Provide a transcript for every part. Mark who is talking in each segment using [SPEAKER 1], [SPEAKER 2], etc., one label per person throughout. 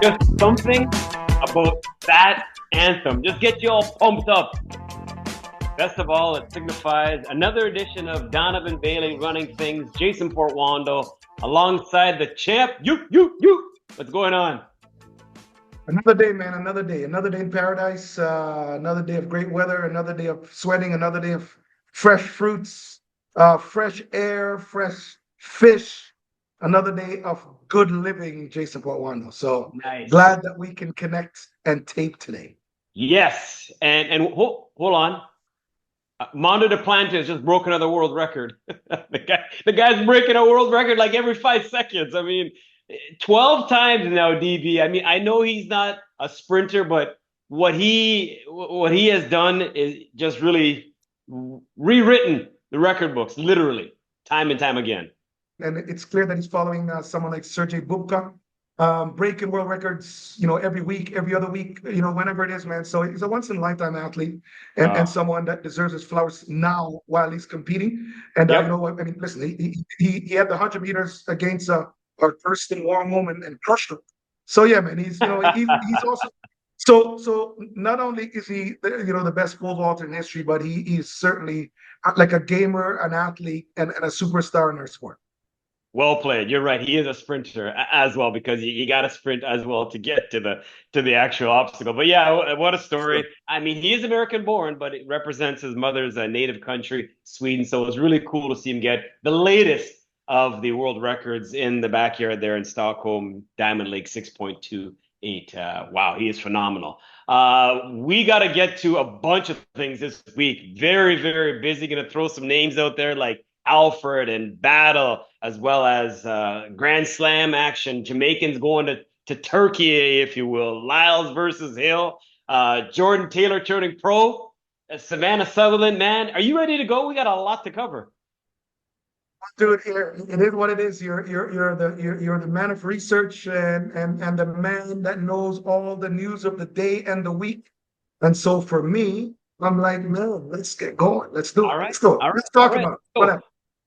[SPEAKER 1] Just something about that anthem. Just get you all pumped up. Best of all, it signifies another edition of Donovan Bailey Running Things, Jason Portuondo, alongside the champ. You. What's going on?
[SPEAKER 2] Another day, man. Another day in paradise. Another day of great weather. Another day of sweating. Another day of fresh fruits, fresh air, fresh fish. Another day of good living, Jason Portuondo. So
[SPEAKER 1] Nice.
[SPEAKER 2] glad that we can connect and tape today.
[SPEAKER 1] Yes, and hold on. Mondo Duplantis just broke another world record. the guy's breaking a world record like every 5 seconds. I mean, 12 times now, DB. I mean, I know he's not a sprinter, but what he has done is just really rewritten the record books, literally, time and time again.
[SPEAKER 2] And it's clear that he's following someone like Sergey Bubka, breaking world records, every week, every other week, whenever it is, man. So he's a once in a lifetime athlete and someone that deserves his flowers now while he's competing. And
[SPEAKER 1] Yep.
[SPEAKER 2] you know what? I mean, listen, he had the 100 meters against our Kirsten Warholm and crushed him. So yeah, man, he's also so not only is he the best pole vaulter in history, but he's certainly like a gamer, an athlete, and a superstar in our sport.
[SPEAKER 1] Well played. You're right. He is a sprinter as well because you got to sprint as well to get to the actual obstacle. But yeah, what a story. I mean, he is American born, but it represents his mother's native country, Sweden. So it was really cool to see him get the latest of the world records in the backyard there in Stockholm, Diamond League 6.28. Wow, he is phenomenal. We got to get to a bunch of things this week. Very, very busy. Going to throw some names out there like Alfred and Battle, as well as Grand Slam action. Jamaicans going to Turkey, if you will. Lyles versus Hill. Jordan Taylor turning pro. Savannah Sutherland, man. Are you ready to go? We got a lot to cover.
[SPEAKER 2] Dude, it is what it is. You're the man of research and the man that knows all the news of the day and the week. And so for me, I'm like, man, let's get going. Let's do it.
[SPEAKER 1] All right.
[SPEAKER 2] Let's do it. Let's talk about it. Whatever.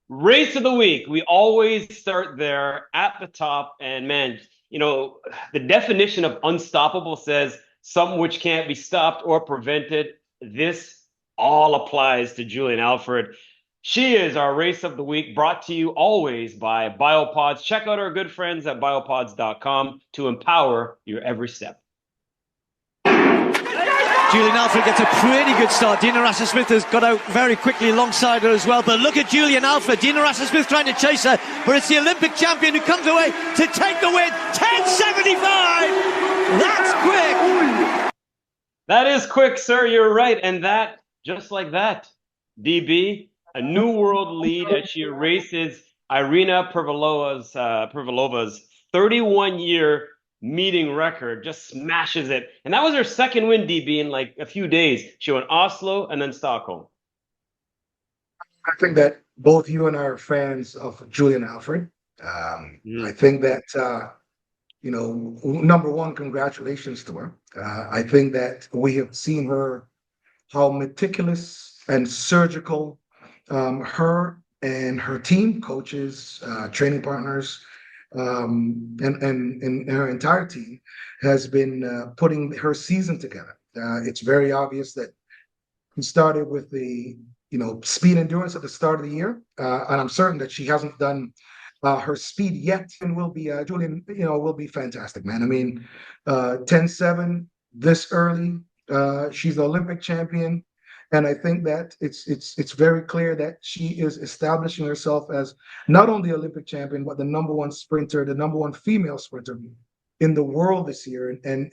[SPEAKER 1] Race of the week. We always start there at the top. And man, the definition of unstoppable says something which can't be stopped or prevented. This all applies to Julian Alfred. She is our race of the week, brought to you always by Biopods. Check out our good friends at biopods.com to empower your every step.
[SPEAKER 3] Julian Alfred gets a pretty good start. Dina Rasmussen-Smith has got out very quickly alongside her as well. But look at Julian Alfred. Dina Rasmussen-Smith trying to chase her. But it's the Olympic champion who comes away to take the win. 10:75. That's quick.
[SPEAKER 1] That is quick, sir. You're right. And that, just like that, DB, a new world lead as she erases Irina Privilova's 31-year meeting record, just smashes it. And that was her second win, DB, in like a few days. She went Oslo and then Stockholm.
[SPEAKER 2] I think that both you and I are fans of Julian Alfred. I think that, number one, congratulations to her. I think that we have seen her, how meticulous and surgical her and her team, coaches, training partners, and her entire team has been putting her season together. It's very obvious that we started with the speed endurance at the start of the year, and I'm certain that she hasn't done her speed yet, and will be Julian. Will be fantastic, man. I mean, 10:07 this early. She's the Olympic champion. And I think that it's very clear that she is establishing herself as not only Olympic champion, but the number one sprinter, the number one female sprinter in the world this year. And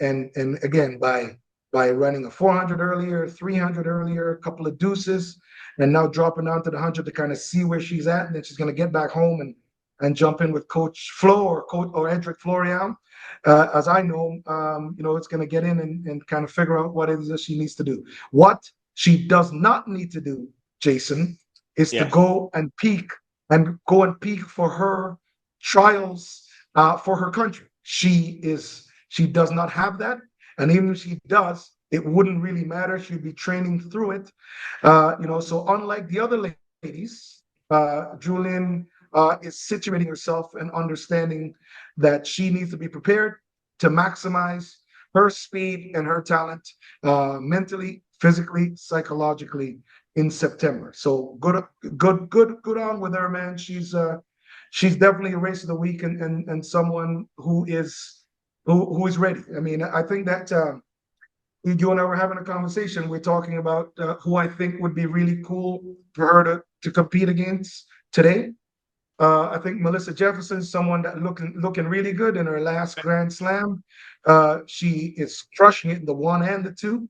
[SPEAKER 2] again, by running a 400 earlier, 300 earlier, a couple of deuces, and now dropping down to the 100 to kind of see where she's at, and then she's going to get back home and jump in with Coach Flo or Edric Florian. As I know, it's going to get in and kind of figure out what it is that she needs to do. What she does not need to do, Jason, is to go and peak for her trials for her country. She does not have that, and even if she does, it wouldn't really matter. She'd be training through it. So unlike the other ladies, Julian is situating herself and understanding that she needs to be prepared to maximize her speed and her talent, mentally, physically, psychologically in September. So good on with her, man. She's definitely a race of the week and someone who is ready. I mean, I think that you and I were having a conversation. We're talking about who I think would be really cool for her to compete against today. I think Melissa Jefferson is someone that looking really good in her last Grand Slam. She is crushing it in the 1 and the 2.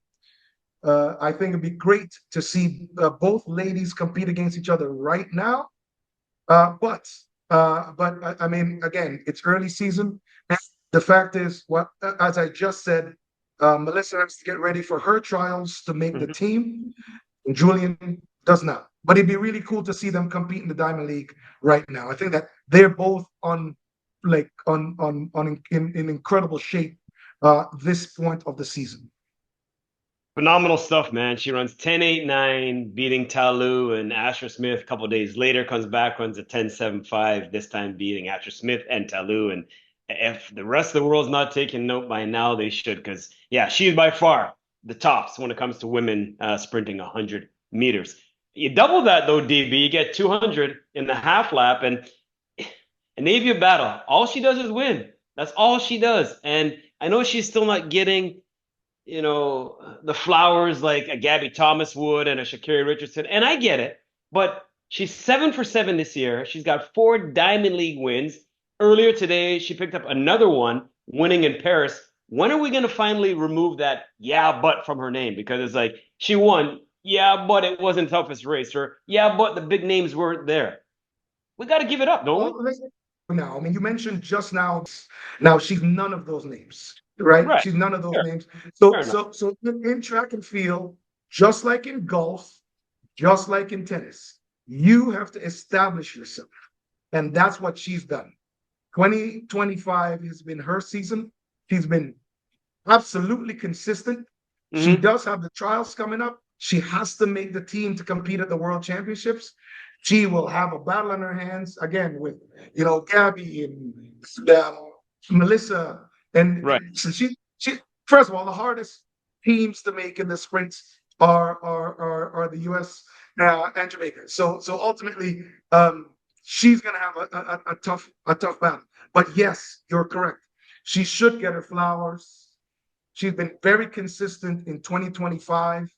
[SPEAKER 2] I think it'd be great to see both ladies compete against each other right now. But I mean, again, it's early season. The fact is, as I just said, Melissa has to get ready for her trials to make the team. And Julian does not. But it'd be really cool to see them compete in the Diamond League right now. I think that they're both in incredible shape this point of the season.
[SPEAKER 1] Phenomenal stuff, man. She runs 10.89, beating Talu and Asher Smith. A couple of days later, comes back, runs a 10.75, this time beating Asher Smith and Talu. And if the rest of the world's not taking note by now, they should, because, yeah, she's by far the tops when it comes to women sprinting 100 meters. You double that, though, DB. You get 200 in the half lap, and a Navy of Battle, all she does is win. That's all she does. And I know she's still not getting the flowers like a Gabby Thomas would and a Sha'Carri Richardson. And I get it, but she's 7 for 7 this year. She's got 4 Diamond League wins. Earlier today, she picked up another one, winning in Paris. When are we going to finally remove that "yeah, but" from her name? Because it's like, she won, yeah, but it wasn't toughest race, or yeah, but the big names weren't there. We got to give it up, don't we?
[SPEAKER 2] Now, I mean, you mentioned just now she's none of those names. Right? She's none of those names. So in track and field, just like in golf, just like in tennis, you have to establish yourself. And that's what she's done. 2025 has been her season. She's been absolutely consistent. She does have the trials coming up. She has to make the team to compete at the World Championships. She will have a battle in her hands again with, Gabby and Melissa. And so she first of all, the hardest teams to make in the sprints are the U.S. And Jamaica. So ultimately, she's going to have a tough battle. But yes, you're correct. She should get her flowers. She's been very consistent in 2025,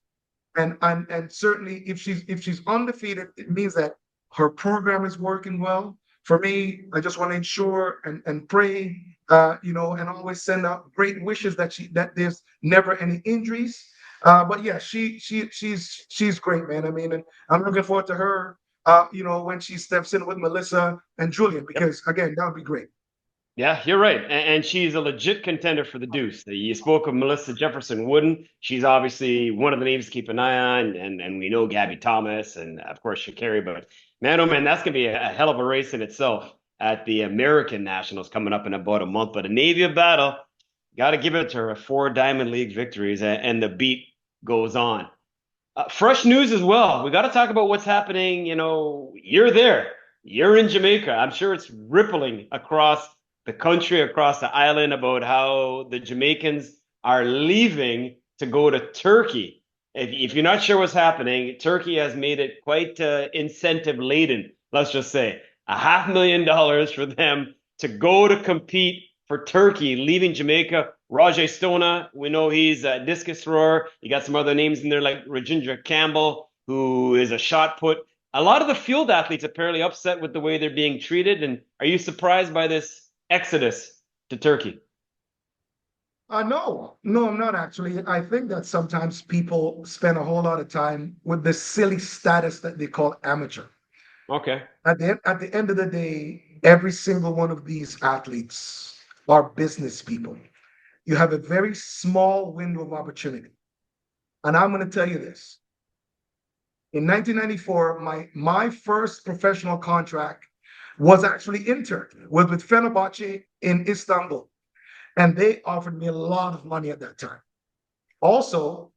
[SPEAKER 2] and certainly if she's undefeated, it means that her program is working well. For me, I just want to ensure and pray. And always send out great wishes that there's never any injuries. But yeah, she's great, man. I mean, and I'm looking forward to her, when she steps in with Melissa and Julian, because again, that would be great.
[SPEAKER 1] Yeah, you're right. And she's a legit contender for the deuce. You spoke of Melissa Jefferson Wooden. She's obviously one of the names to keep an eye on. And we know Gabby Thomas and, of course, Sha'Carri. But, man, oh, man, that's going to be a hell of a race in itself at the American Nationals coming up in about a month. But a Navy of Battle, got to give it to her. 4 Diamond League victories, and the beat goes on. Fresh news as well. We got to talk about what's happening. You're there. You're in Jamaica. I'm sure it's rippling across the country, across the island, about how the Jamaicans are leaving to go to Turkey. If you're not sure what's happening, Turkey has made it quite incentive laden, let's just say. $500,000 for them to go to compete for Turkey, leaving Jamaica. Rajay Stona, we know he's a discus thrower. You got some other names in there like Rajendra Campbell, who is a shot put. A lot of the field athletes apparently upset with the way they're being treated. And are you surprised by this exodus to Turkey?
[SPEAKER 2] No, I'm not actually. I think that sometimes people spend a whole lot of time with this silly status that they call amateur.
[SPEAKER 1] Okay.
[SPEAKER 2] At the end of the day, every single one of these athletes are business people. You have a very small window of opportunity. And I'm going to tell you this. In 1994, my first professional contract was actually in Turkey, was with Fenerbahce in Istanbul. And they offered me a lot of money at that time. Also,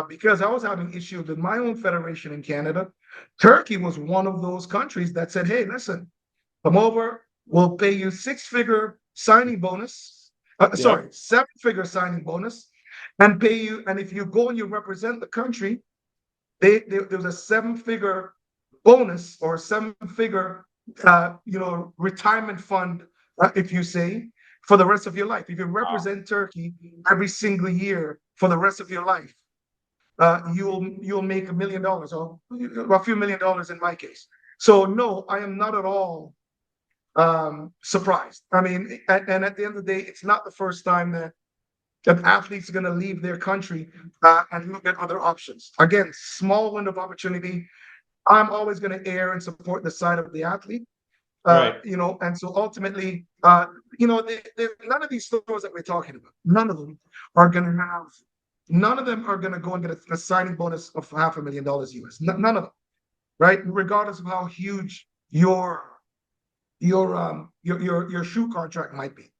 [SPEAKER 2] because I was having issues with my own federation in Canada, Turkey was one of those countries that said, hey, listen, come over, we'll pay you 6-figure signing bonus, Sorry, seven-figure signing bonus, and pay you. And if you go and you represent the country, there's a seven-figure bonus or seven-figure, retirement fund, if you say, for the rest of your life. If you represent Turkey every single year for the rest of your life, you'll make $1 million or a few $1 million in my case. So no, I am not at all surprised. I mean, and at the end of the day, it's not the first time that athletes are going to leave their country and look at other options. Again, small window of opportunity. I'm always going to err and support the side of the athlete.
[SPEAKER 1] Right.
[SPEAKER 2] And so ultimately, none of these stores that we're talking about, none of them are going to go and get a signing bonus of $500,000 US. None of them, right? Regardless of how huge your shoe contract might be,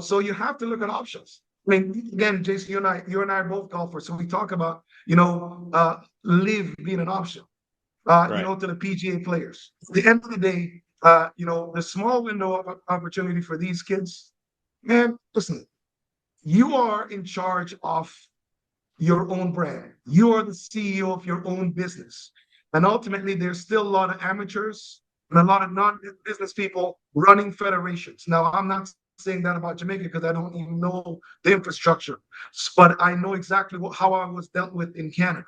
[SPEAKER 2] so you have to look at options. I mean, again, Jason, you and I are both golfers, so we talk about, live being an option, to the PGA players. At the end of the day, the small window of opportunity for these kids, man, listen, you are in charge of your own brand. You are the CEO of your own business. And ultimately, there's still a lot of amateurs and a lot of non-business people running federations. Now, I'm not saying that about Jamaica because I don't even know the infrastructure, but I know exactly how I was dealt with in Canada.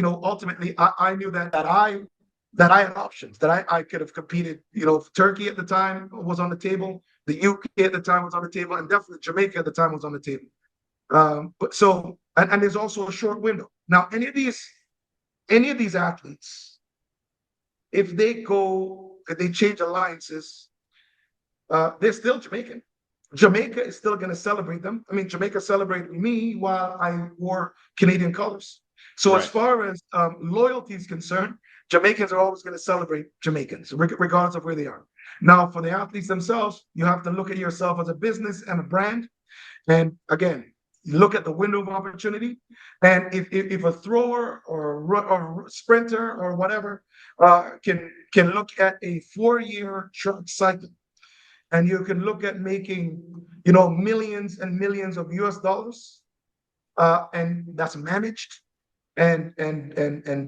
[SPEAKER 2] Ultimately, I knew that I had options, that I could have competed. Turkey at the time was on the table, the UK at the time was on the table, and definitely Jamaica at the time was on the table. And there's also a short window. Now, any of these athletes, if they change alliances, they're still Jamaican. Jamaica is still going to celebrate them. I mean, Jamaica celebrated me while I wore Canadian colors. So as far as loyalty is concerned, Jamaicans are always going to celebrate Jamaicans, regardless of where they are. Now, for the athletes themselves, you have to look at yourself as a business and a brand. And again, you look at the window of opportunity. And if a thrower or sprinter or whatever can look at a 4-year track cycle, and you can look at making, millions and millions of US dollars, and that's managed and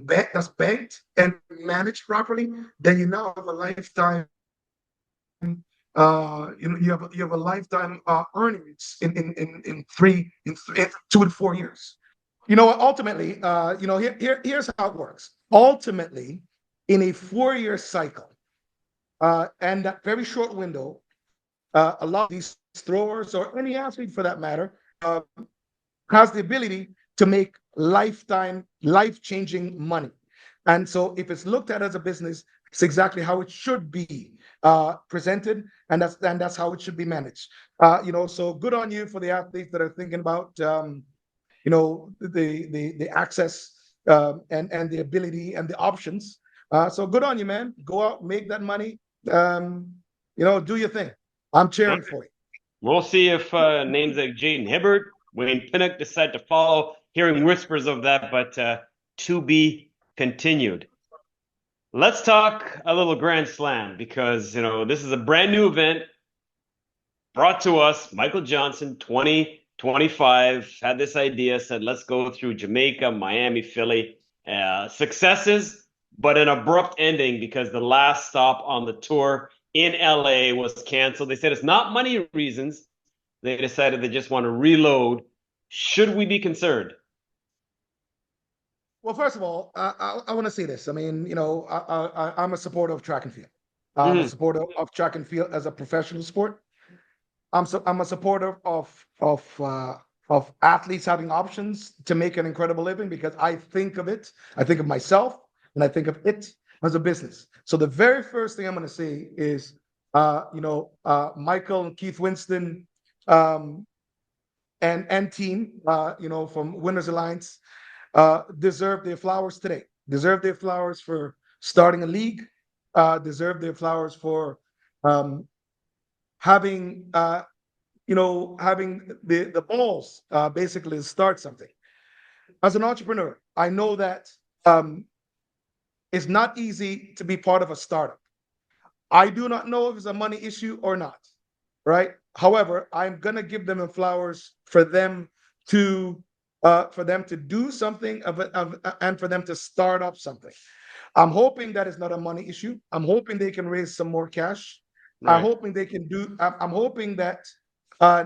[SPEAKER 2] that's banked and managed properly, then you now have a lifetime. You have a lifetime earnings in 2 to 4 years. Ultimately, here's how it works. Ultimately, in a 4-year cycle, and that very short window, a lot of these throwers, or any athlete for that matter, has the ability to make life-changing money. And so if it's looked at as a business, it's exactly how it should be presented, and that's how it should be managed. So good on you for the athletes that are thinking about the access and the ability and the options. So good on you, man. Go out, make that money. Do your thing. I'm cheering for you.
[SPEAKER 1] We'll see if names like Jaden Hibbert, Wayne Pinnock decide to follow. Hearing whispers of that, but to be continued. Let's talk a little Grand Slam, because this is a brand new event brought to us. Michael Johnson, 2025, had this idea, said let's go through Jamaica, Miami, Philly. Successes, but an abrupt ending because the last stop on the tour in LA was canceled. They said it's not money reasons. They decided they just want to reload. Should we be concerned?
[SPEAKER 2] Well, first of all, I want to say this. I mean, I'm a supporter of track and field. I'm a supporter of track and field as a professional sport. I'm a supporter of athletes having options to make an incredible living, because I think of myself, and I think of it as a business. So the very first thing I'm going to say is, Michael and Keith Winston and team, from Winners Alliance, deserve their flowers today. Deserve their flowers for starting a league. Deserve their flowers for having the balls basically to start something. As an entrepreneur, I know that it's not easy to be part of a startup. I do not know if it's a money issue or not, right? However, I'm gonna give them flowers for them to do something and for them to start up something. I'm hoping that it's not a money issue. I'm hoping they can raise some more cash. I'm
[SPEAKER 1] Right.
[SPEAKER 2] hoping they can do. I'm hoping that uh,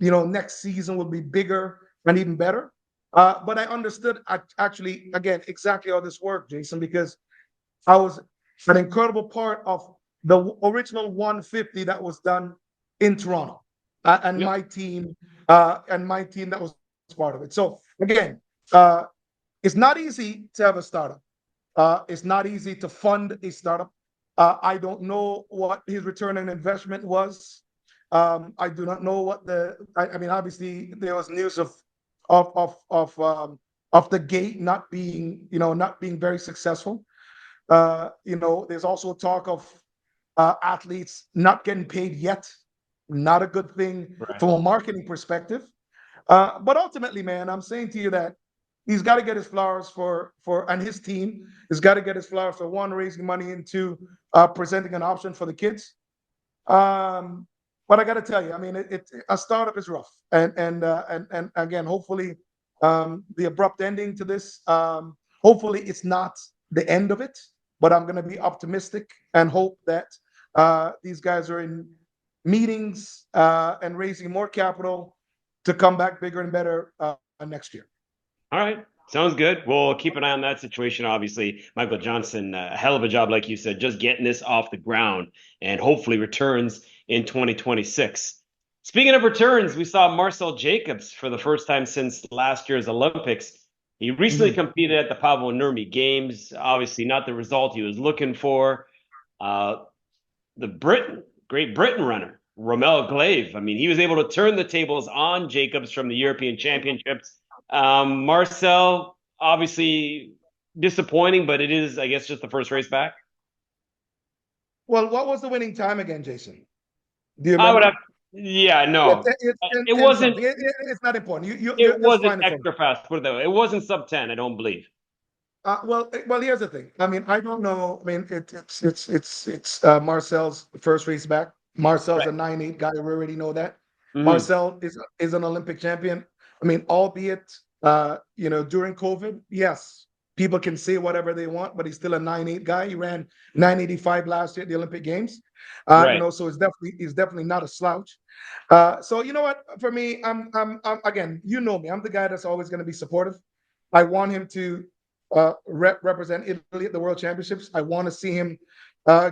[SPEAKER 2] next season will be bigger and even better. But I understood actually again exactly how this worked, Jason, because I was an incredible part of the original 150 that was done in Toronto, and
[SPEAKER 1] Yep.
[SPEAKER 2] my team that was part of it. So again, uh, it's not easy to have a startup. It's not easy to fund a startup. I don't know what his return on investment was. I do not know what I mean, obviously, there was news of of of um, of the gate not being very successful. There's also talk of athletes not getting paid yet. Not a good thing
[SPEAKER 1] Right.
[SPEAKER 2] from a marketing perspective. But ultimately, man, I'm saying to you that he's got to get his flowers and his team has got to get his flowers for one, raising money, and two, presenting an option for the kids. Um, but I got to tell you, I mean, a startup is rough, and again, hopefully, the abrupt ending to this. Hopefully, it's not the end of it. But I'm going to be optimistic and hope that these guys are in meetings and raising more capital to come back bigger and better next year.
[SPEAKER 1] All right. Sounds good. We'll keep an eye on that situation. Obviously, Michael Johnson, a hell of a job, like you said, just getting this off the ground and hopefully returns in 2026. Speaking of returns, we saw Marcell Jacobs for the first time since last year's Olympics. He recently
[SPEAKER 2] Mhm.
[SPEAKER 1] competed at the Pavo Nurmi Games. Obviously, not the result he was looking for. Uh, the Great Britain runner, Rommel Glaive. I mean, he was able to turn the tables on Jacobs from the European Championships. Marcell, obviously disappointing, but it is, I guess, just the first race back.
[SPEAKER 2] Well, what was the winning time again, Jason? Do you
[SPEAKER 1] I would have,
[SPEAKER 2] remember?
[SPEAKER 1] yeah,
[SPEAKER 2] Yeah,
[SPEAKER 1] no,
[SPEAKER 2] it's 10,
[SPEAKER 1] it
[SPEAKER 2] 10
[SPEAKER 1] wasn't.
[SPEAKER 2] something. It's not important.
[SPEAKER 1] It
[SPEAKER 2] Just
[SPEAKER 1] wasn't
[SPEAKER 2] find it for me.
[SPEAKER 1] extra fast. Put it that way. It wasn't sub 10. I don't believe.
[SPEAKER 2] Well, here's the thing. I mean, I don't know. I mean, it's Marcel's first race back. Marcel's
[SPEAKER 1] Right.
[SPEAKER 2] a 9'8" guy. We already know that.
[SPEAKER 1] Mm-hmm.
[SPEAKER 2] Marcel is an Olympic champion. I mean, albeit during COVID, yes, people can say whatever they want, but he's still a 9'8" guy. He ran 985 last year at the Olympic Games.
[SPEAKER 1] Right.
[SPEAKER 2] So it's definitely not a slouch. So you know what? For me, I'm again, you know me. I'm the guy that's always going to be supportive. I want him to represent Italy at the World Championships. I want to see him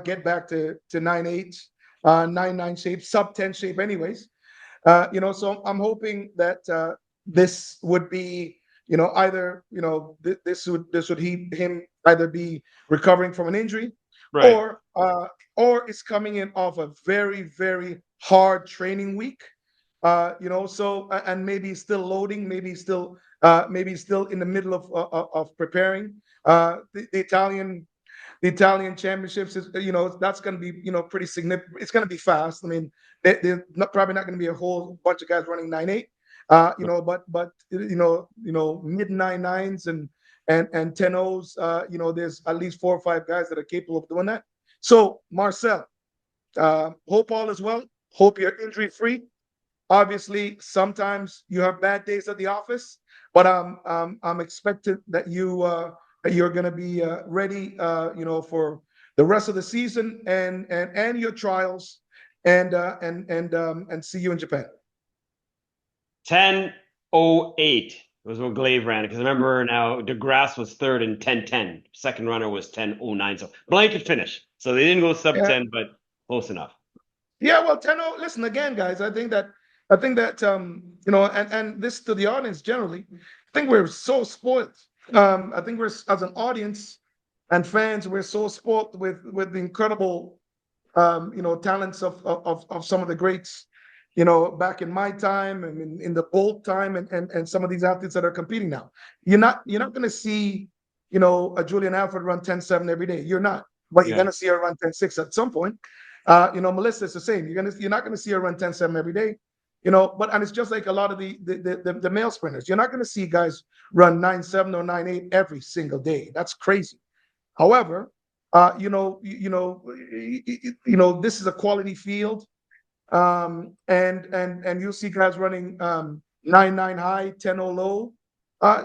[SPEAKER 2] get back to 9'8", 9'9" shape, sub 10 shape, anyways. So I'm hoping that this would be, either this would him either be recovering from an injury,
[SPEAKER 1] Right.
[SPEAKER 2] or is coming in off a very very hard training week. And maybe still loading, maybe still in the middle of preparing. The Italian championships is, that's going to be, pretty significant. It's going to be fast. I mean, they're probably not going to be a whole bunch of guys running 9'8". But mid 9'9s and 10'0s. There's at least 4 or 5 guys that are capable of doing that. So Marcell, hope all is well. Hope you're injury free. Obviously, sometimes you have bad days at the office, but I'm expecting that you're going to be ready, for the rest of the season and your trials, and see you in Japan.
[SPEAKER 1] 10:08 was what Glaive ran. Because remember now, DeGrasse was third in 10:10. Second runner was 10:09. So blanket finish. So they didn't go sub
[SPEAKER 2] Yeah,
[SPEAKER 1] 10, but close enough.
[SPEAKER 2] yeah. Well, Tenno, listen again, guys. I think that and this to the audience generally. I think we're so spoiled. I think we're as an audience and fans, we're so spoiled with the incredible talents of some of the greats, back in my time and in the Bolt time and some of these athletes that are competing now. You're not going to see, a Julian Alfred run 10.7 every day. You're not, but you're
[SPEAKER 1] Yeah.
[SPEAKER 2] going to see her run 10.6 at some point. Melissa is the same. You're not going to see her run 10.7 every day. And it's just like a lot of the male sprinters. You're not going to see guys run 9.7 or 9.8 every single day. That's crazy. However, this is a quality field. And you'll see guys running 9.9 high, 10.0 low.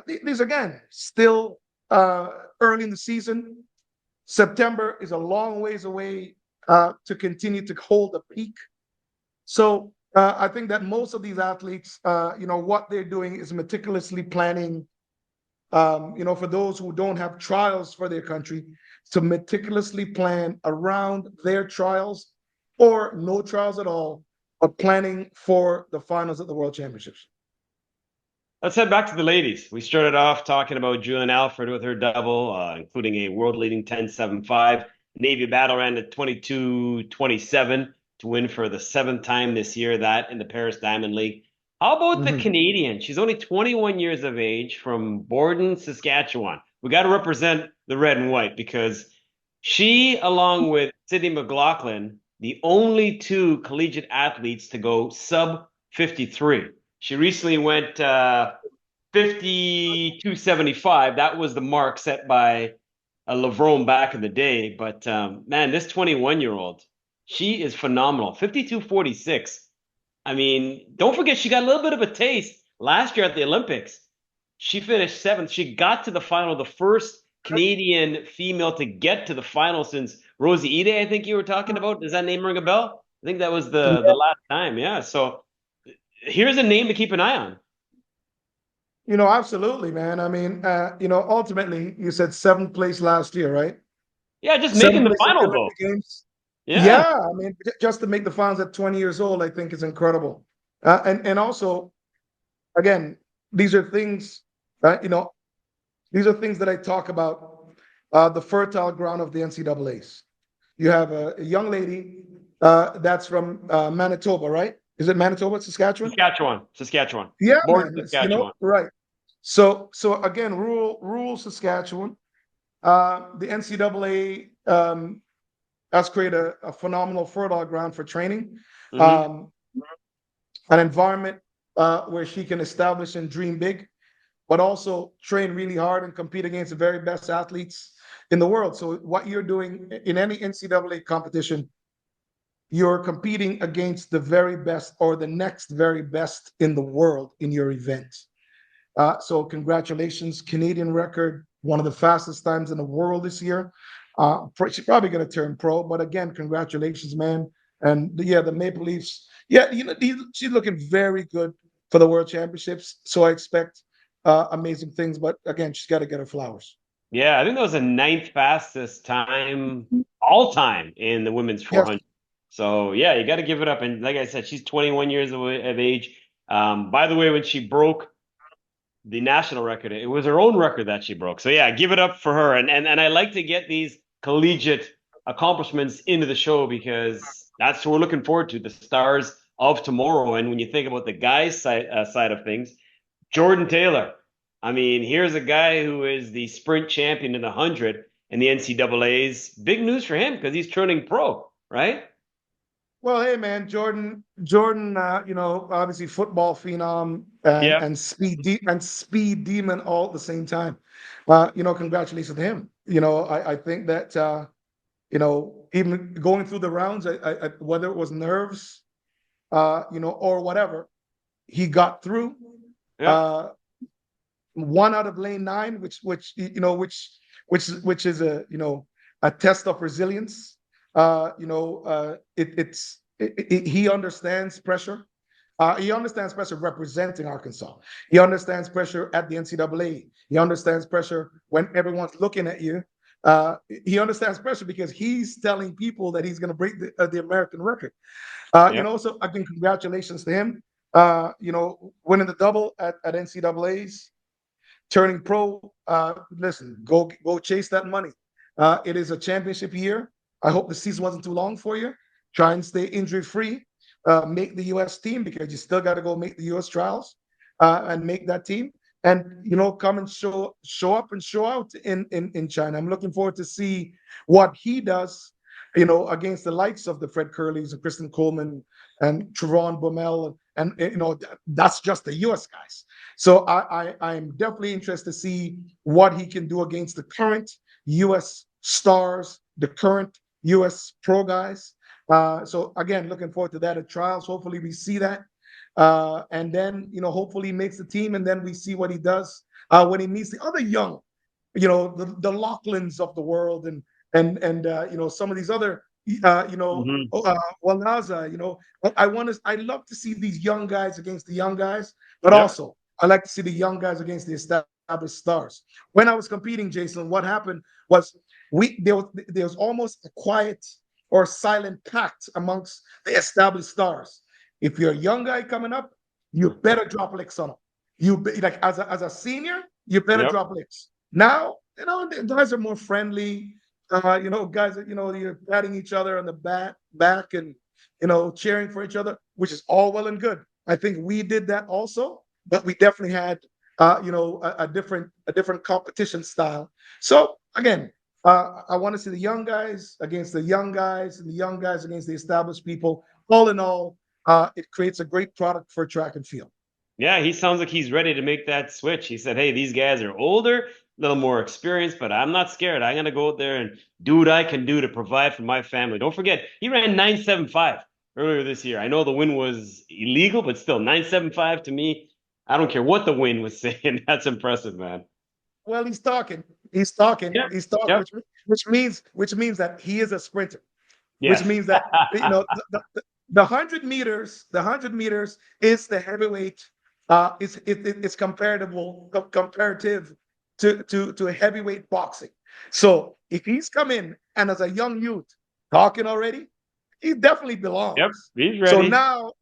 [SPEAKER 2] These again still early in the season. September is a long ways away to continue to hold a peak. So I think that most of these athletes, what they're doing is meticulously planning. For those who don't have trials for their country, to meticulously plan around their trials or no trials at all, but planning for the finals at the World Championships.
[SPEAKER 1] Let's head back to the ladies. We started off talking about Julian Alfred with her double, including a world-leading 10.75. Navy battle ran at 22.27 to win for the 7th time this year, that in the Paris Diamond League. How about the Canadian? She's only 21 years of age from Borden, Saskatchewan. We got to represent the red and white because she, along with Sydney McLaughlin, the only 2 collegiate athletes to go sub 53. She recently went 52.75. That was the mark set by Lavrone back in the day. But man, this 21-year-old, she is phenomenal. 52.46. I mean, don't forget she got a little bit of a taste last year at the Olympics. She finished 7th. She got to the final, the first Canadian female to get to the final since Rosie Ide, I think you were talking about. Does that name ring a bell? I think that was the last time. Yeah. So here's a name to keep an eye on.
[SPEAKER 2] Absolutely, man. I mean, ultimately, you said 7th place last year, right?
[SPEAKER 1] Yeah, just making the final though.
[SPEAKER 2] Games.
[SPEAKER 1] Yeah,
[SPEAKER 2] I mean, just to make the finals at 20 years old, I think is incredible. And also, again, these are things, these are things that I talk about. The fertile ground of the NCAAs. You have a young lady that's from Manitoba, right? Is it Manitoba, Saskatchewan?
[SPEAKER 1] Saskatchewan.
[SPEAKER 2] Yeah,
[SPEAKER 1] More
[SPEAKER 2] man.
[SPEAKER 1] Saskatchewan.
[SPEAKER 2] Right. So again, rural Saskatchewan. The NCAA has created a phenomenal fertile ground for training, an environment where she can establish and dream big, but also train really hard and compete against the very best athletes in the world. So what you're doing in any NCAA competition, you're competing against the very best or the next very best in the world in your event. So congratulations, Canadian record, one of the fastest times in the world this year. She's probably going to turn pro, but again, congratulations, man. And the Maple Leafs, she's looking very good for the World Championships. So I expect amazing things, but again, she's got to get her flowers.
[SPEAKER 1] Yeah, I think that was the 9th fastest time all time in the women's 400. Yes. So yeah, you got to give it up. And like I said, she's 21 years of age. By the way, when she broke the national record, it was her own record that she broke. So yeah, give it up for her. And I like to get these collegiate accomplishments into the show because that's what we're looking forward to, the stars of tomorrow. And when you think about the guys' side of things, Jordan Taylor. I mean, here's a guy who is the sprint champion in the 100 in the NCAAs. Big news for him because he's turning pro, right?
[SPEAKER 2] Well, hey, man, Jordan, obviously football phenom and speed demon all at the same time. Congratulations to him. I think that, even going through the rounds, I whether it was nerves, or whatever, he got through. Yeah. 1 out of lane 9, which is a test of resilience. He understands pressure. He understands pressure representing Arkansas. He understands pressure at the NCAA. He understands pressure when everyone's looking at you. He understands pressure because he's telling people that he's going to break the American record. So again, congratulations to him. Winning the double at NCAAs. Turning pro, listen, go chase that money. It is a championship year. I hope the season wasn't too long for you. Try and stay injury-free. Make the U.S. team because you still got to go make the U.S. trials and make that team. And, come and show up and show out in China. I'm looking forward to see what he does, against the likes of the Fred Curleys and Kristen Coleman and Trevon Bommel. And that's just the U.S. guys. So I'm definitely interested to see what he can do against the current U.S. stars, the current U.S. pro guys. So again, looking forward to that at trials. Hopefully we see that. And then, hopefully he makes the team, and then we see what he does when he meets the other young, the Laughlins of the world, and some of these other,
[SPEAKER 1] Hmm.
[SPEAKER 2] Walaza, I love to see these young guys against the young guys, but
[SPEAKER 1] Yep.
[SPEAKER 2] also I like to see the young guys against the established stars. When I was competing, Jason, what happened was there was almost a quiet or silent pact amongst the established stars. If you're a young guy coming up, you better drop licks on them. Like as a senior, you better
[SPEAKER 1] Yep.
[SPEAKER 2] drop licks. Now, the guys are more friendly. Guys that you're patting each other on the back and cheering for each other, which is all well and good. I think we did that also, but we definitely had a different competition style. So again, I want to see the young guys against the young guys and the young guys against the established people. All in all, it creates a great product for track and field.
[SPEAKER 1] Yeah, he sounds like he's ready to make that switch. He said, "Hey, these guys are older, a little more experienced, but I'm not scared. I'm gonna go out there and do what I can do to provide for my family." Don't forget, he ran 9.75 earlier this year. I know the win was illegal, but still 9.75 to me. I don't care what the win was saying. That's impressive, man.
[SPEAKER 2] Well, he's talking. He's talking.
[SPEAKER 1] Yep.
[SPEAKER 2] He's talking,
[SPEAKER 1] Yep.
[SPEAKER 2] which means that he is a sprinter. Which
[SPEAKER 1] Yes.
[SPEAKER 2] means that the 100 meters, is the heavyweight. It's comparative to heavyweight boxing. So if he's come in and as a young youth talking already, he definitely
[SPEAKER 1] Yep.
[SPEAKER 2] belongs.
[SPEAKER 1] He's
[SPEAKER 2] So
[SPEAKER 1] ready.
[SPEAKER 2] now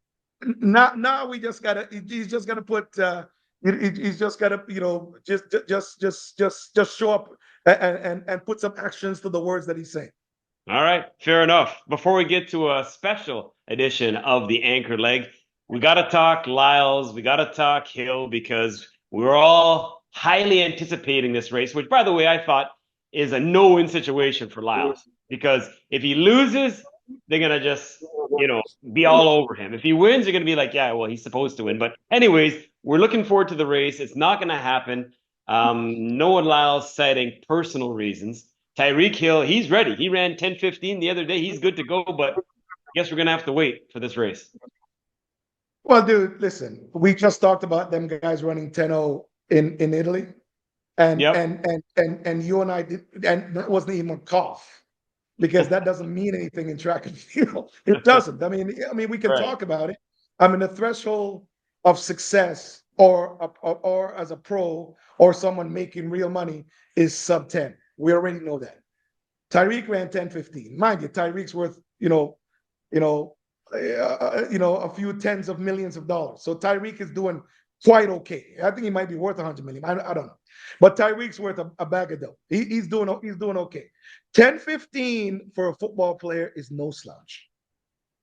[SPEAKER 2] we just gotta. He's just gonna put. He's just gotta, just show up and put some actions to the words that he's saying.
[SPEAKER 1] All right, fair enough. Before we get to a special edition of the Anchor Leg, we got to talk Lyles, we got to talk Hill because we're all highly anticipating this race, which, by the way, I thought is a no-win situation for Lyles because if he loses, they're gonna just, be all over him. If he wins, they're gonna be like, yeah, well, he's supposed to win. But anyways, we're looking forward to the race. It's not gonna happen. Noah Lyles citing personal reasons. Tyreek Hill, he's ready. He ran 10:15 the other day. He's good to go, but I guess we're gonna have to wait for this race.
[SPEAKER 2] Well, dude, listen, we just talked about them guys running 10-0 in Italy, and
[SPEAKER 1] Yep.
[SPEAKER 2] and and and and you and I did, and that wasn't even a cough, because that doesn't mean anything in track and field. It doesn't. I mean, we can
[SPEAKER 1] Right.
[SPEAKER 2] talk about it. I mean, the threshold of success, or as a pro or someone making real money, is sub 10. We already know that. Tyreek ran 10:15. Mind you, Tyreek's worth, you know, a few tens of millions of dollars. So Tyreek is doing quite okay. I think he might be worth 100 million. I don't know, but Tyreek's worth a bag of dough. He's doing okay. 10:15 for a football player is no slouch.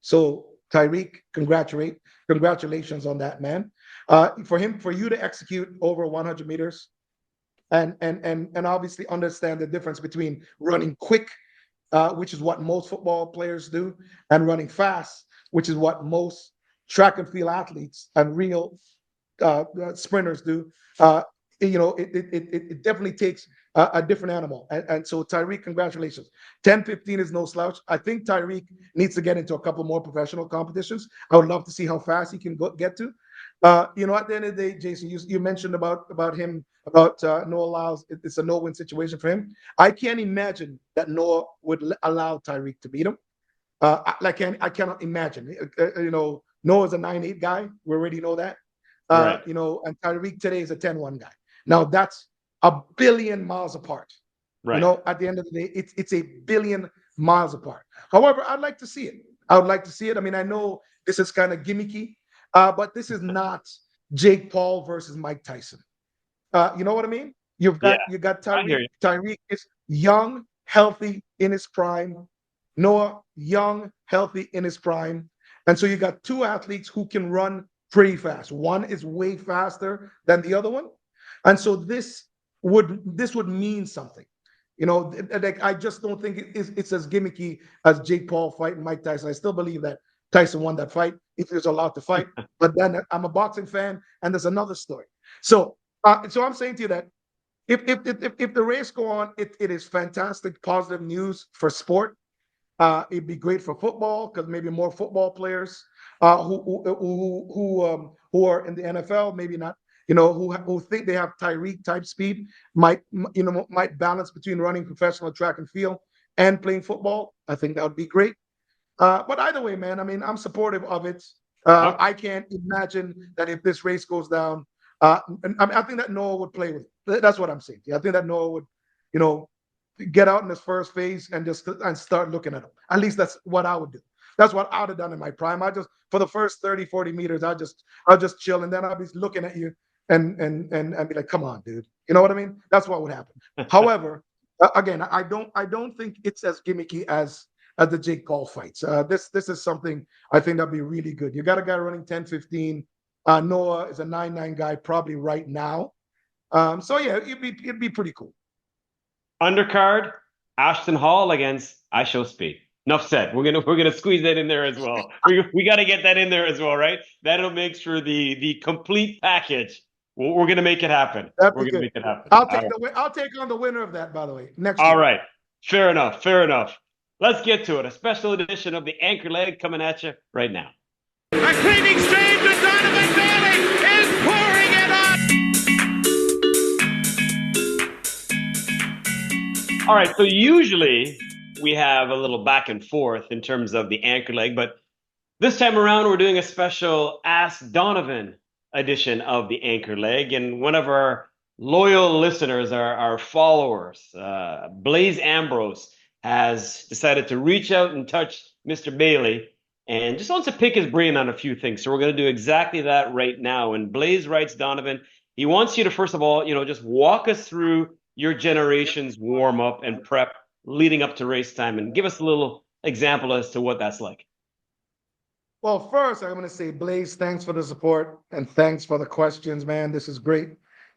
[SPEAKER 2] So Tyreek, congratulations on that, man. For you to execute over 100 meters, and obviously understand the difference between running quick, which is what most football players do, and running fast, which is what most track and field athletes and real sprinters do. It definitely takes a different animal. And so Tyreek, congratulations. 10:15 is no slouch. I think Tyreek needs to get into a couple more professional competitions. I would love to see how fast he can get to. At the end of the day, Jason, you mentioned about him, about Noah Lyles. It's a no-win situation for him. I can't imagine that Noah would allow Tyreek to beat him. I cannot imagine. Noah's a 9'8" guy. We already know that.
[SPEAKER 1] Right.
[SPEAKER 2] And Tyreek today is a 10-1 guy. Now that's a billion miles apart.
[SPEAKER 1] Right.
[SPEAKER 2] At the end of the day, it's a billion miles apart. However, I'd like to see it. I would like to see it. I mean, I know this is kind of gimmicky, but this is not Jake Paul versus Mike Tyson. You know what I mean? You
[SPEAKER 1] Yeah.
[SPEAKER 2] got
[SPEAKER 1] I hear
[SPEAKER 2] Tyreek.
[SPEAKER 1] you.
[SPEAKER 2] Tyreek is young, healthy in his prime. Noah, young, healthy in his prime. And so you got two athletes who can run pretty fast. One is way faster than the other one. And so this would mean something. Like, I just don't think it's as gimmicky as Jake Paul fighting Mike Tyson. I still believe that Tyson won that fight if he was allowed to fight. But then I'm a boxing fan, and there's another story. So I'm saying to you that if the race go on, it is fantastic, positive news for sport. It'd be great for football because maybe more football players who are in the NFL, maybe not, who think they have Tyreek type speed, might balance between running professional track and field and playing football. I think that would be great. But either way, man, I mean, I'm supportive of it.
[SPEAKER 1] Okay.
[SPEAKER 2] I can't imagine that if this race goes down, and I think that Noah would play with it. That's what I'm saying. I think that Noah would, get out in this first phase and start looking at him. At least that's what I would do. That's what I would have done in my prime. I just, for the first 30, 40 meters, I'll just chill, and then I'll be looking at you and be like, come on, dude. You know what I mean? That's what would happen. However, again, I don't think it's as gimmicky as the Jake Paul fights. This is something I think that'd be really good. You got a guy running 10:15. Noah is a 9:9 guy probably right now. So yeah, it'd be pretty cool.
[SPEAKER 1] Undercard, Ashton Hall against I Show Speed. Enough said. We're gonna squeeze that in there as well. We got to get that in there as well, right? That'll make sure the complete package. We're gonna make it happen. We're gonna make it happen.
[SPEAKER 2] I'll take on the winner of that, by the way. Next.
[SPEAKER 1] All right. Fair enough. Fair enough. Let's get to it. A special edition of the Anchor Leg coming at you right now.
[SPEAKER 3] A cleaning stream to Donovan Bailey is pouring it on.
[SPEAKER 1] All right. So usually we have a little back and forth in terms of the Anchor Leg, but this time around we're doing a special Ask Donovan edition of the Anchor Leg, and one of our loyal listeners, our followers, Blaze Ambrose, has decided to reach out and touch Mr. Bailey and just wants to pick his brain on a few things. So we're going to do exactly that right now. And Blaze writes, Donovan, he wants you to, first of all, just walk us through your generation's warm up and prep leading up to race time and give us a little example as to what that's like.
[SPEAKER 2] Well, first, I'm going to say, Blaze, thanks for the support and thanks for the questions, man. This is great.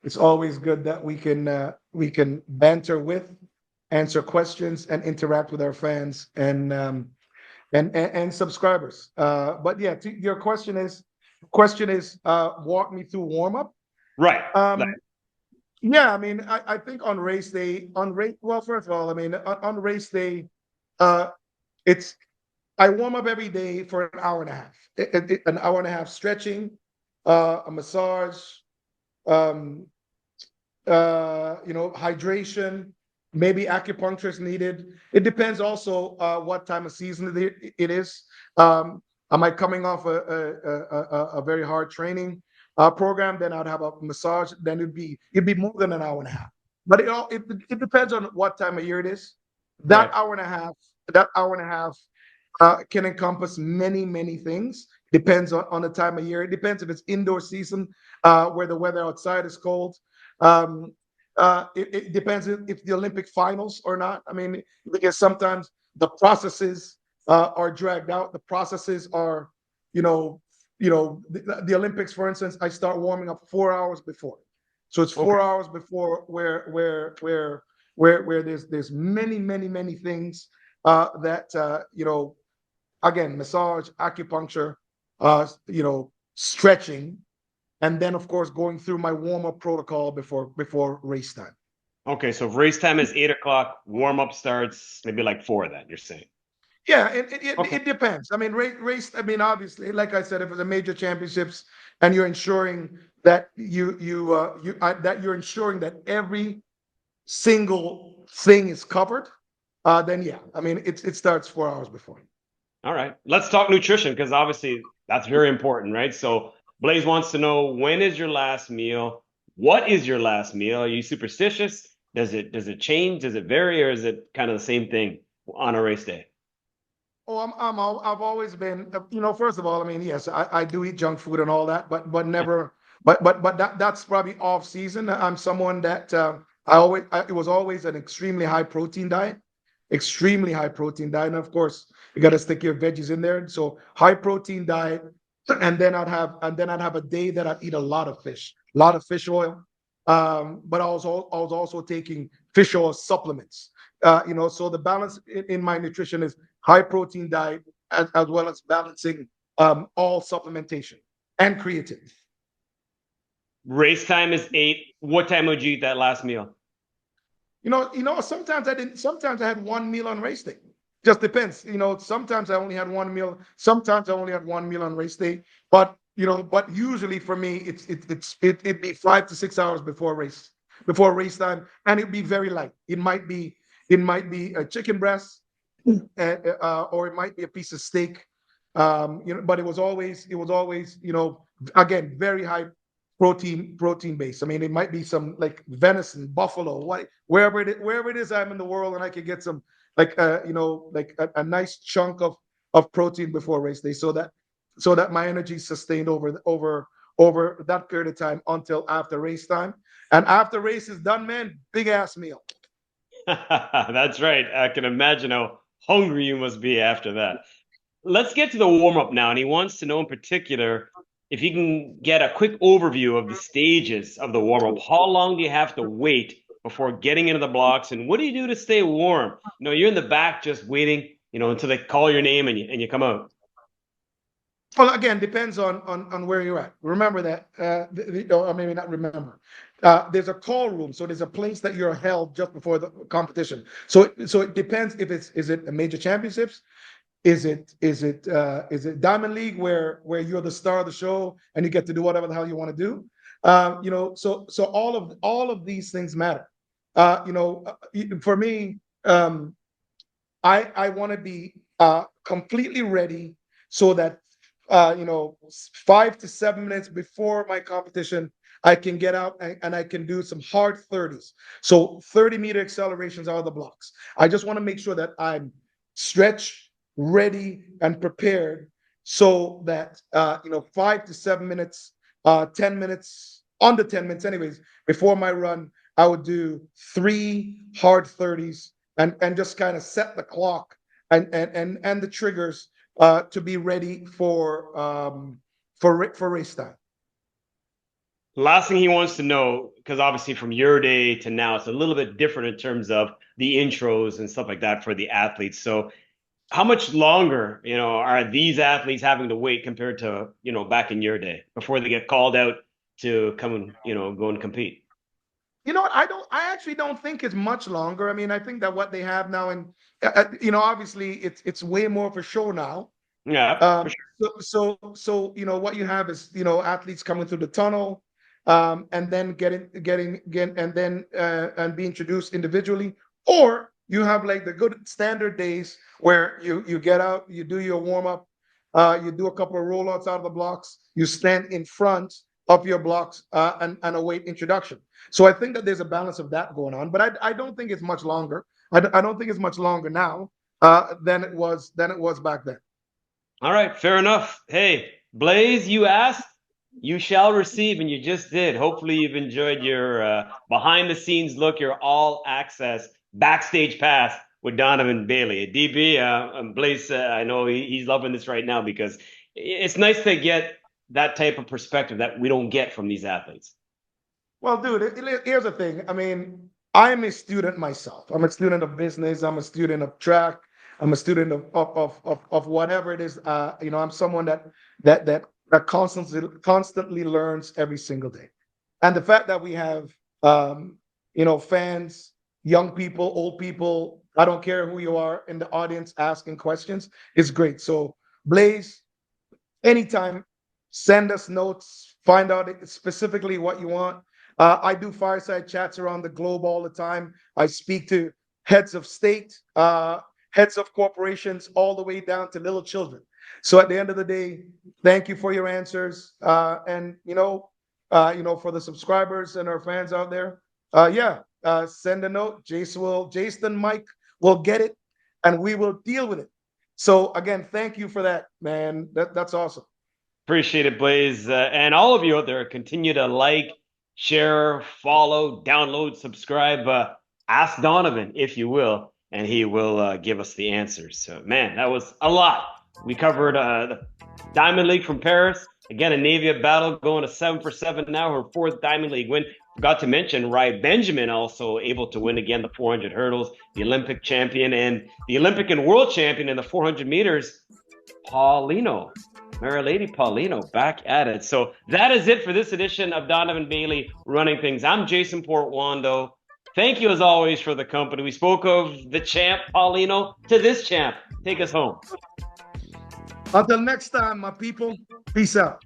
[SPEAKER 2] It's always good that we can banter with, answer questions, and interact with our fans and subscribers. But yeah, your question is walk me through warm up.
[SPEAKER 1] Right.
[SPEAKER 2] Yeah, I mean, I think on race day, well, first of all, I mean, on race day, I warm up every day for an hour and a half. An hour and a half stretching, a massage, hydration, maybe acupuncture is needed. It depends also what time of season it is. Am I coming off a very hard training program? Then I'd have a massage. Then it'd be more than an hour and a half. But it depends on what time of year it is. That hour and a half can encompass many things. Depends on the time of year. It depends if it's indoor season where the weather outside is cold. It depends if the Olympic finals or not. I mean, because sometimes the processes are dragged out. The processes are, the Olympics, for instance, I start warming up 4 hours before. So it's 4 hours before where there's many things that again, massage, acupuncture, stretching, and then of course going through my warm-up protocol before race time.
[SPEAKER 1] Okay, so if race time is 8 o'clock, warm-up starts maybe like 4 then, you're saying?
[SPEAKER 2] Yeah, it depends. I mean, race. I mean, obviously, like I said, if it's a major championships and you're ensuring that you're ensuring that every single thing is covered, then yeah, I mean, it starts 4 hours before.
[SPEAKER 1] All right, let's talk nutrition because obviously that's very important, right? So Blaze wants to know, when is your last meal? What is your last meal? Are you superstitious? Does it change? Does it vary, or is it kind of the same thing on a race day?
[SPEAKER 2] Oh, I've always been, first of all, I mean, yes, I do eat junk food and all that, but never, but that's probably off season. I'm someone that it was always an extremely high protein diet, and of course you got to stick your veggies in there. So high protein diet, and then I'd have a day that I'd eat a lot of fish oil, but I was also taking fish oil supplements. So the balance in my nutrition is high protein diet as well as balancing all supplementation and creatine.
[SPEAKER 1] Race time is 8. What time would you eat that last meal?
[SPEAKER 2] Sometimes I didn't. Sometimes I had one meal on race day. just depends. Sometimes I only had one meal. Sometimes I only had one meal on race day. But but usually for me, it'd be 5 to 6 hours before race time, and it'd be very light. It might be a chicken breast, or it might be a piece of steak. But it was always again, very high protein base. I mean, it might be some like venison, buffalo, wherever it is I'm in the world, and I could get some like a nice chunk of protein before race day, so that my energy is sustained over that period of time until after race time. And after race is done, man, big ass meal.
[SPEAKER 1] That's right. I can imagine how hungry you must be after that. Let's get to the warm up now. And he wants to know in particular if you can get a quick overview of the stages of the warm up. How long do you have to wait before getting into the blocks? And what do you do to stay warm? You're in the back just waiting, until they call your name and you come out.
[SPEAKER 2] Well, again, depends on where you're at. Remember that, or maybe not remember. There's a call room, so there's a place that you're held just before the competition. So it depends if is it a major championships, is it Diamond League where you're the star of the show and you get to do whatever the hell you want to do. So all of these things matter. For me, I want to be completely ready so that 5 to 7 minutes before my competition, I can get out and I can do some hard 30s. So 30-meter accelerations out of the blocks. I just want to make sure that I'm stretched, ready, and prepared so that 5 to 7 minutes, 10 minutes, under 10 minutes anyways, before my run, I would do 3 hard 30s and just kind of set the clock and the triggers to be ready for race time.
[SPEAKER 1] Last thing he wants to know, because obviously from your day to now, it's a little bit different in terms of the intros and stuff like that for the athletes. So how much longer, are these athletes having to wait compared to, back in your day before they get called out to come and, go and compete?
[SPEAKER 2] You know what? I actually don't think it's much longer. I mean, I think that what they have now, and obviously it's way more for show now.
[SPEAKER 1] Yeah. For
[SPEAKER 2] sure. So what you have is athletes coming through the tunnel, and then getting and then and be introduced individually, or you have like the good standard days where you get out, you do your warm up, you do a couple of rollouts out of the blocks, you stand in front of your blocks and await introduction. So I think that there's a balance of that going on, but I don't think it's much longer. I don't think it's much longer now than it was back then.
[SPEAKER 1] All right, fair enough. Hey, Blaze, you asked, you shall receive, and you just did. Hopefully you've enjoyed your behind the scenes look, your all access backstage pass with Donovan Bailey. DB, Blaze, I know he's loving this right now because it's nice to get that type of perspective that we don't get from these athletes.
[SPEAKER 2] Well, dude, here's the thing. I mean, I'm a student myself. I'm a student of business. I'm a student of track. I'm a student of whatever it is. I'm someone that constantly learns every single day. And the fact that we have fans, young people, old people, I don't care who you are in the audience asking questions, is great. So Blaze, anytime, send us notes, find out specifically what you want. I do fireside chats around the globe all the time. I speak to heads of state, heads of corporations, all the way down to little children. So at the end of the day, thank you for your answers. And for the subscribers and our fans out there, send a note. Jason, Mike will get it, and we will deal with it. So again, thank you for that, man. That's awesome.
[SPEAKER 1] Appreciate it, Blaze. And all of you out there, continue to like, share, follow, download, subscribe. Ask Donovan, if you will, and he will give us the answers. So, man, that was a lot. We covered the Diamond League from Paris. Again, a Navia battle going to 7 for 7 now, her 4th Diamond League win. Forgot to mention, Ryan Benjamin also able to win again the 400 hurdles, the Olympic champion and the Olympic and world champion in the 400 meters, Mary Lady Paulino, back at it. So that is it for this edition of Donovan Bailey Running Things. I'm Jason Portuondo. Thank you as always for the company. We spoke of the champ, Paulino, to this champ. Take us home.
[SPEAKER 2] Until next time, my people, peace out.